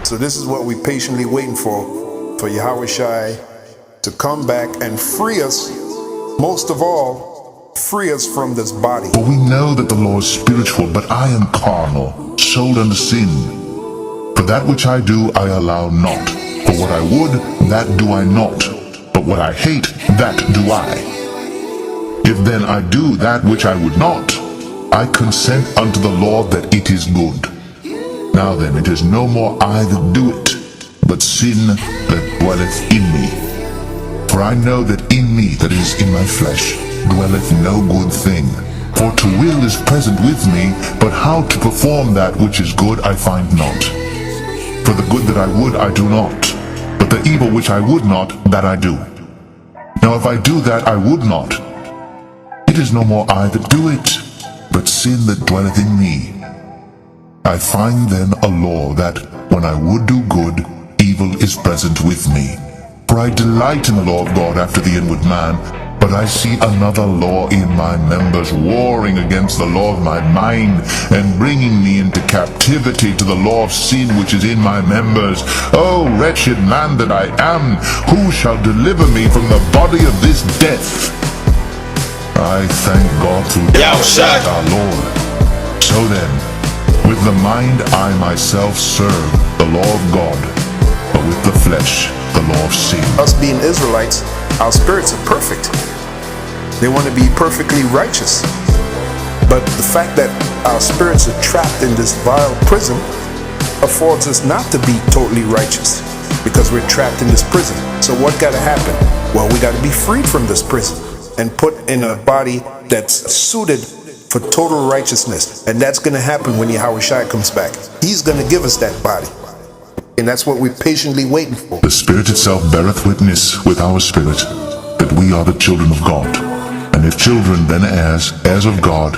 So this is what we're patiently waiting for Yahawashi to come back and free us, most of all, free us from this body. For we know that the law is spiritual, but I am carnal, sold under sin. For that which I do, I allow not. For what I would, that do I not. But what I hate, that do I. If then I do that which I would not, I consent unto the law that it is good. Now then, it is no more I that do it, but sin that dwelleth in me. For I know that in me, that is, in my flesh, dwelleth no good thing. For to will is present with me, but how to perform that which is good I find not. For the good that I would I do not, but the evil which I would not, that I do. Now if I do that I would not, it is no more I that do it, but sin that dwelleth in me. I find then a law that, when I would do good, evil is present with me. For I delight in the law of God after the inward man, but I see another law in my members, warring against the law of my mind, and bringing me into captivity to the law of sin which is in my members. O wretched man that I am, who shall deliver me from the body of this death? I thank God through Yahawashi our Lord. So then, with the mind I myself serve the law of God, but with the flesh the law of sin. Us being Israelites, our spirits are perfect. They want to be perfectly righteous. But the fact that our spirits are trapped in this vile prison affords us not to be totally righteous, because we're trapped in this prison. So what got to happen? Well, we got to be freed from this prison and put in a body that's suited for total righteousness. And that's going to happen when Yahawashi comes back. He's going to give us that body. And that's what we're patiently waiting for. The Spirit itself beareth witness with our spirit that we are the children of God. And if children, then heirs, heirs of God,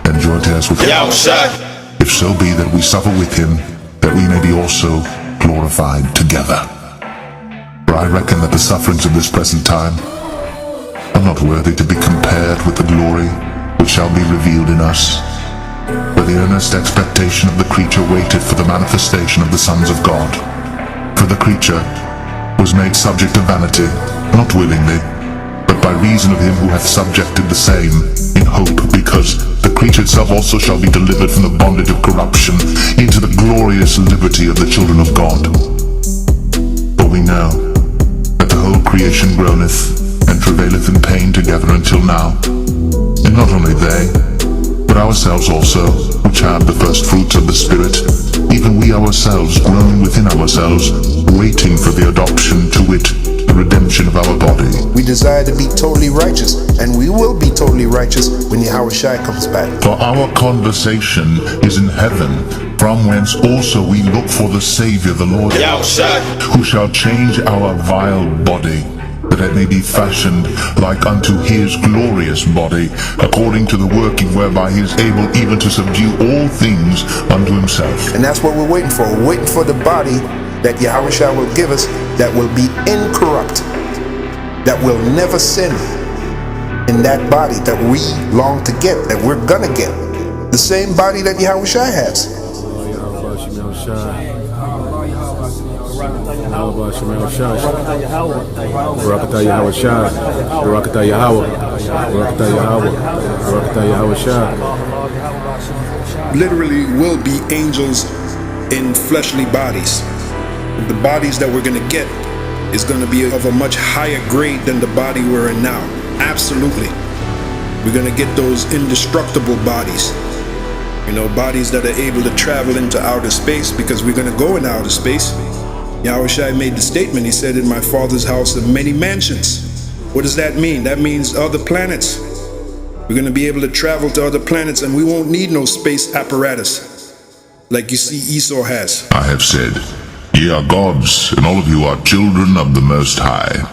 and joint heirs with Yahawashi. If so be that we suffer with him, that we may be also glorified together. For I reckon that the sufferings of this present time are not worthy to be compared with the glory which shall be revealed in us. For the earnest expectation of the creature waited for the manifestation of the sons of God. For the creature was made subject to vanity, not willingly, but by reason of him who hath subjected the same, in hope, because the creature itself also shall be delivered from the bondage of corruption into the glorious liberty of the children of God. For we know that the whole creation groaneth and travaileth in pain together until now. And not only they, but ourselves also, which have the first fruits of the Spirit, even we ourselves groan within ourselves, waiting for the adoption, to wit, the redemption of our body. We desire to be totally righteous, and we will be totally righteous when Yahawashi comes back. For our conversation is in heaven, from whence also we look for the Savior, the Lord Yahawashi, who shall change our vile body, that it may be fashioned like unto his glorious body, according to the working whereby he is able even to subdue all things unto himself. And that's what we're waiting for. We're waiting for the body that Yahawashi will give us, that will be incorrupt, that will never sin. In that body that we long to get, that we're gonna get. The same body that Yahawashi has. Literally will be angels in fleshly bodies. The bodies that we're going to get is going to be of a much higher grade than the body we're in now. Absolutely. We're going to get those indestructible bodies. You know, bodies that are able to travel into outer space, because we're going to go into outer space. Yahawashi made the statement, he said, in my Father's house are many mansions. What does that mean? That means other planets. We're going to be able to travel to other planets, and we won't need no space apparatus like you see Esau has. I have said, ye are gods, and all of you are children of the Most High.